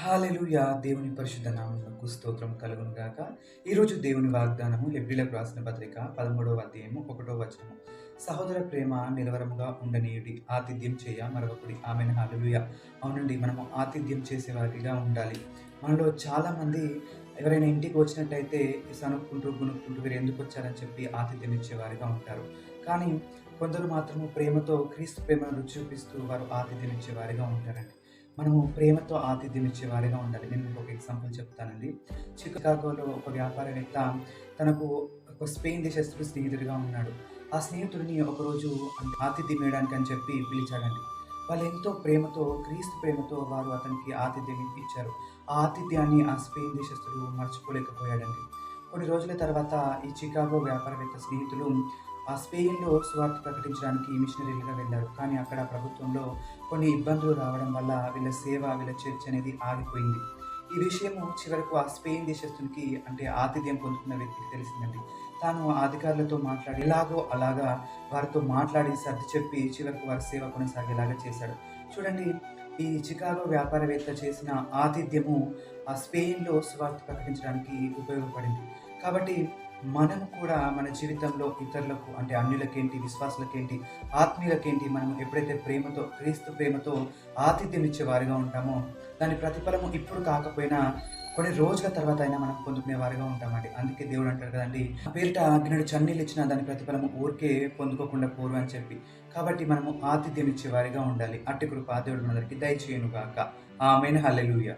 హల్లెలూయా! దేవుని పరిశుద్ధ నామమునకు స్తోత్రం కలుగును గాక. ఈరోజు దేవుని వాగ్దానము హెబ్రీయులకు రాసిన పత్రిక 13వ అధ్యాయము 1వ వచనము. సహోదర ప్రేమ నిలవరముగా ఉండనీయుడి, ఆతిథ్యం చేయ మరొకడి. ఆమేన్. హల్లెలూయా! అవునండి, మనము ఆతిథ్యం చేసేవారిగా ఉండాలి. మనలో చాలామంది ఎవరైనా ఇంటికి వచ్చినట్టయితే సణుక్కుంటూ, గుణుక్కుంటూ వీరు ఎందుకొచ్చారని చెప్పి ఆతిథ్యం ఇచ్చేవారిగా ఉంటారు. కానీ కొందరు మాత్రము ప్రేమతో క్రీస్తు ప్రేమను రుచి చూపిస్తూ వారు ఆతిథ్యం ఇచ్చేవారిగా ఉంటారండి. మనము ప్రేమతో ఆతిథ్యం ఇచ్చేవారిగా ఉండాలి. నేను మీకు ఒక ఎగ్జాంపుల్ చెప్తానండి. చికాగోలో ఒక వ్యాపారవేత్త తనకు ఒక స్పెయిన్ దేశస్థుడు స్నేహితుడిగా ఉన్నాడు. ఆ స్నేహితుడిని ఒకరోజు ఆతిథ్యం ఇవ్వడానికి అని చెప్పి పిలిచాడండి. వాళ్ళు ఎంతో ప్రేమతో, క్రీస్తు ప్రేమతో వారు అతనికి ఆతిథ్యం ఇచ్చారు. ఆ ఆతిథ్యాన్ని ఆ స్పెయిన్ దేశస్థుడు మర్చిపోలేకపోయాడండి. కొన్ని రోజుల తర్వాత ఈ చికాగో వ్యాపారవేత్త స్నేహితులు ఆ స్పెయిన్‌లో సువార్త ప్రకటించడానికి మిషనరీలుగా వెళ్లారు. కానీ అక్కడ ప్రభుత్వంలో కొన్ని ఇబ్బందులు రావడం వల్ల వీళ్ళ సేవ, వీళ్ళ చర్చ్ అనేది ఆగిపోయింది. ఈ విషయము చివరకు ఆ స్పెయిన్ దేశస్థునికి, అంటే ఆతిథ్యం పొందుతున్న వ్యక్తికి తెలిసిందండి. తాను ఆ అధికారులతో మాట్లాడి ఎలాగో అలాగా వారితో మాట్లాడి సర్ది చెప్పి చివరకు వారి సేవ కొనసాగేలాగా చేశాడు. చూడండి, ఈ చికాగో వ్యాపారవేత్త చేసిన ఆతిథ్యము ఆ స్పెయిన్‌లో సువార్త ప్రకటించడానికి ఉపయోగపడింది. కాబట్టి మనము కూడా మన జీవితంలో ఇతరులకు, అంటే అన్యులకేంటి, విశ్వాసులకేంటి, ఆత్మీయులకేంటి, మనం ఎప్పుడైతే ప్రేమతో, క్రీస్తు ప్రేమతో ఆతిథ్యం ఇచ్చే వారిగా ఉంటామో దాని ప్రతిఫలము ఇప్పుడు కాకపోయినా కొన్ని రోజుల తర్వాత అయినా మనం పొందుకునే వారిగా ఉంటామండి. అందుకే దేవుడు అంటారు కదండి, "నా పేరిట అగ్నుడు చన్నీళ్ళు ఇచ్చినా దాని ప్రతిఫలము ఊరికే పొందుకోకుండా పోరు" అని చెప్పి. కాబట్టి మనము ఆతిథ్యం ఇచ్చే వారిగా ఉండాలి. అట్టి కృప దేవుడు మనందరికీ దయచేయును గాక. ఆమేన్. హల్లెలూయా!